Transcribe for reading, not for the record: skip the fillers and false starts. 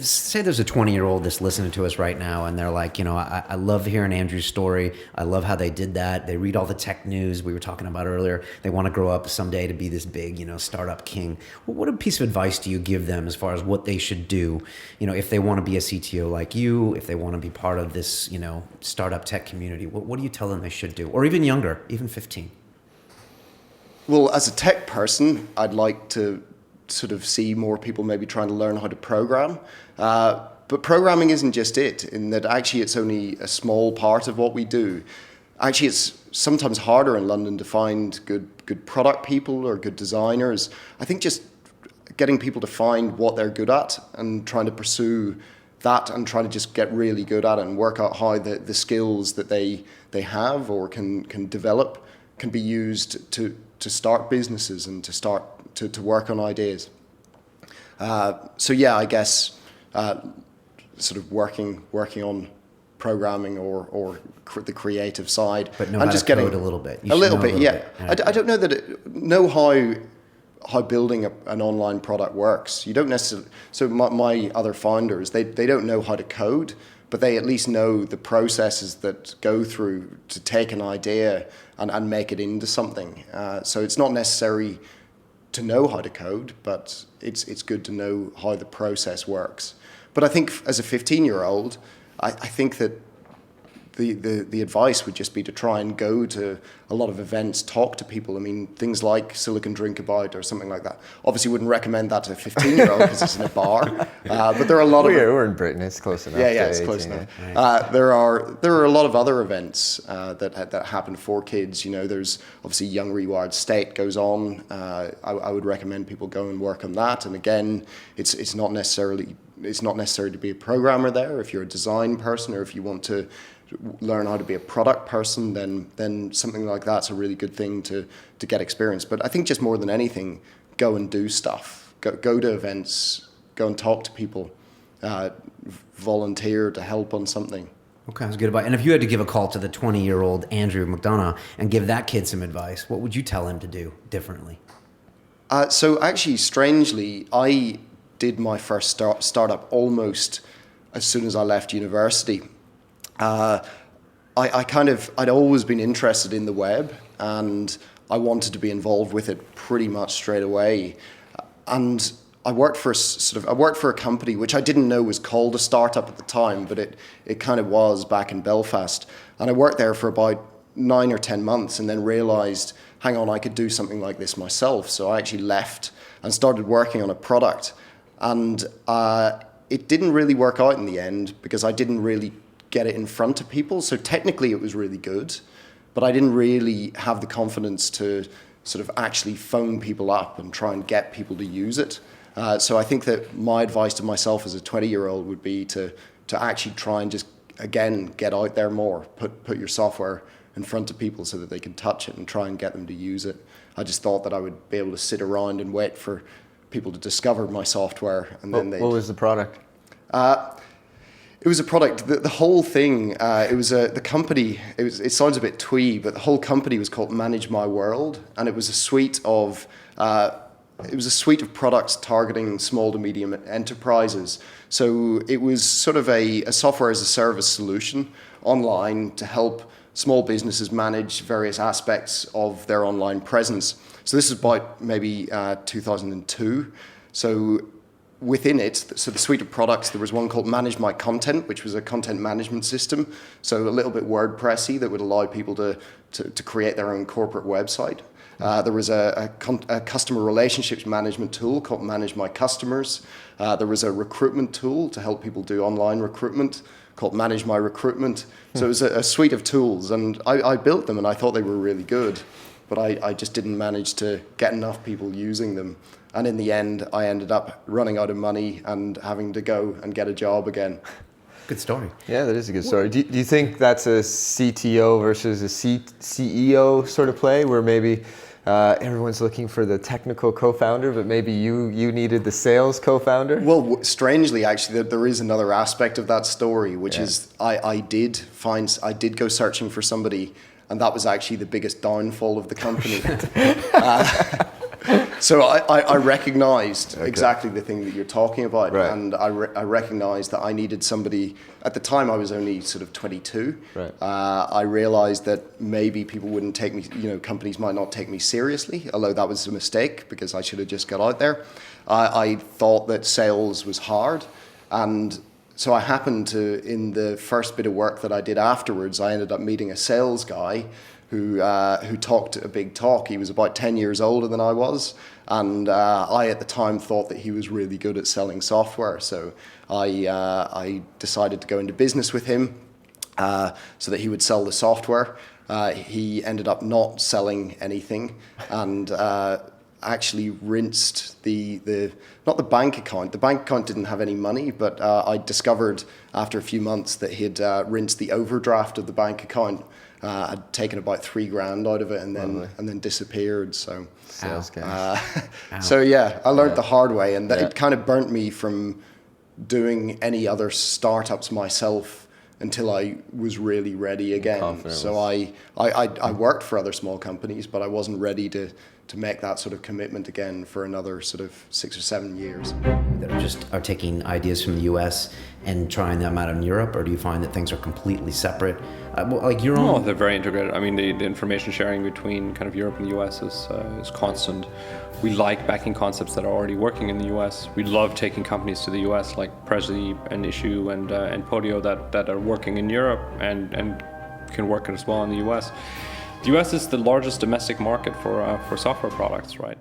Say there's a 20-year-old that's listening to us right now and they're like, I love hearing Andrew's story. I love how they did that. They read all the tech news we were talking about earlier. They want to grow up someday to be this big, startup king. What a piece of advice do you give them as far as what they should do, if they want to be a CTO like you, if they want to be part of this, startup tech community? What do you tell them they should do? Or even younger, even 15? Well, as a tech person, I'd like to sort of see more people maybe trying to learn how to program. But programming isn't just it, in that actually it's only a small part of what we do. Actually, it's sometimes harder in London to find good product people or good designers. I think just getting people to find what they're good at and trying to pursue that and trying to just get really good at it and work out how the skills that they have or can develop can be used to start businesses and to work on ideas. So yeah, I guess sort of working on programming or the creative side, but know and how just to getting code a little bit. A little bit. Bit. I don't know that know how building an online product works. You don't necessarily. So my other founders, they don't know how to code, but they at least know the processes that go through to take an idea and make it into something. So it's not necessary to know how to code, but it's good to know how the process works. But I think as a 15-year-old, I think that the advice would just be to try and go to a lot of events, talk to people. I mean, things like Silicon Drink About or something like that. Obviously, wouldn't recommend that to a 15-year-old because it's in a bar. But there are a lot of... We're in Britain, it's close enough. Yeah, it's close enough. There are a lot of other events that happen for kids. There's obviously Young Rewired State goes on. I would recommend people go and work on that. And again, it's not necessary to be a programmer there. If you're a design person or if you want to learn how to be a product person, then something like that's a really good thing to get experience. But I think just more than anything, go and do stuff. Go to events, go and talk to people, volunteer to help on something. Okay, that's good advice. And if you had to give a call to the 20-year-old Andrew McDonough and give that kid some advice, what would you tell him to do differently? So actually, strangely, I did my first startup almost as soon as I left university. I'd always been interested in the web, and I wanted to be involved with it pretty much straight away. And I worked for a company which I didn't know was called a startup at the time, but it kind of was back in Belfast. And I worked there for about 9 or 10 months, and then realized, hang on, I could do something like this myself. So I actually left and started working on a product, and it didn't really work out in the end because I didn't really get it in front of people. So technically it was really good, but I didn't really have the confidence to sort of actually phone people up and try and get people to use it. So I think that my advice to myself as a 20-year-old would be to actually try and just, again, get out there more, put your software in front of people so that they can touch it and try and get them to use it. I just thought that I would be able to sit around and wait for people to discover my software, and then What was the product? It was a product. The whole thing. It was the company. It sounds a bit twee, but the whole company was called Manage My World, and it was a suite of products targeting small to medium enterprises. So it was sort of a software as a service solution online to help small businesses manage various aspects of their online presence. So this is about maybe 2002. So within it, so the suite of products, there was one called Manage My Content, which was a content management system. So a little bit WordPressy that would allow people to create their own corporate website. There was a customer relationships management tool called Manage My Customers. There was a recruitment tool to help people do online recruitment called Manage My Recruitment. So it was a suite of tools, and I built them and I thought they were really good, but I just didn't manage to get enough people using them. And in the end, I ended up running out of money and having to go and get a job again. Good story. Yeah, that is a good story. Do you think that's a CTO versus a CEO sort of play, where maybe everyone's looking for the technical co-founder, but maybe you needed the sales co-founder? Well, strangely, actually, there is another aspect of that story, which is I did go searching for somebody, and that was actually the biggest downfall of the company. So I recognized exactly the thing that you're talking about, Right. and I recognized that I needed somebody. At the time, I was only sort of 22. Right. I realized that maybe people wouldn't take me, companies might not take me seriously, although that was a mistake because I should have just got out there. I thought that sales was hard, and so I happened to, in the first bit of work that I did afterwards, I ended up meeting a sales guy who talked a big talk. He was about 10 years older than I was, and I at the time thought that he was really good at selling software. So I decided to go into business with him so that he would sell the software. He ended up not selling anything, and actually rinsed not the bank account. The bank account didn't have any money, but I discovered after a few months that he had rinsed the overdraft of the bank account. I'd taken about $3,000 out of it and then disappeared. So, Sales guy. so yeah, I learned the hard way, and it kind of burnt me from doing any other startups myself until I was really ready again. Confident. So I worked for other small companies, but I wasn't ready to make that sort of commitment again for another sort of 6 or 7 years. That are taking ideas from the U.S. and trying them out in Europe, or do you find that things are completely separate? Like your own. No, they're very integrated. I mean, the information sharing between kind of Europe and the U.S. is constant. We like backing concepts that are already working in the U.S. We love taking companies to the U.S. like Prezi and Issue and Podio that are working in Europe and can work as well in the U.S. The U.S. is the largest domestic market for software products, right?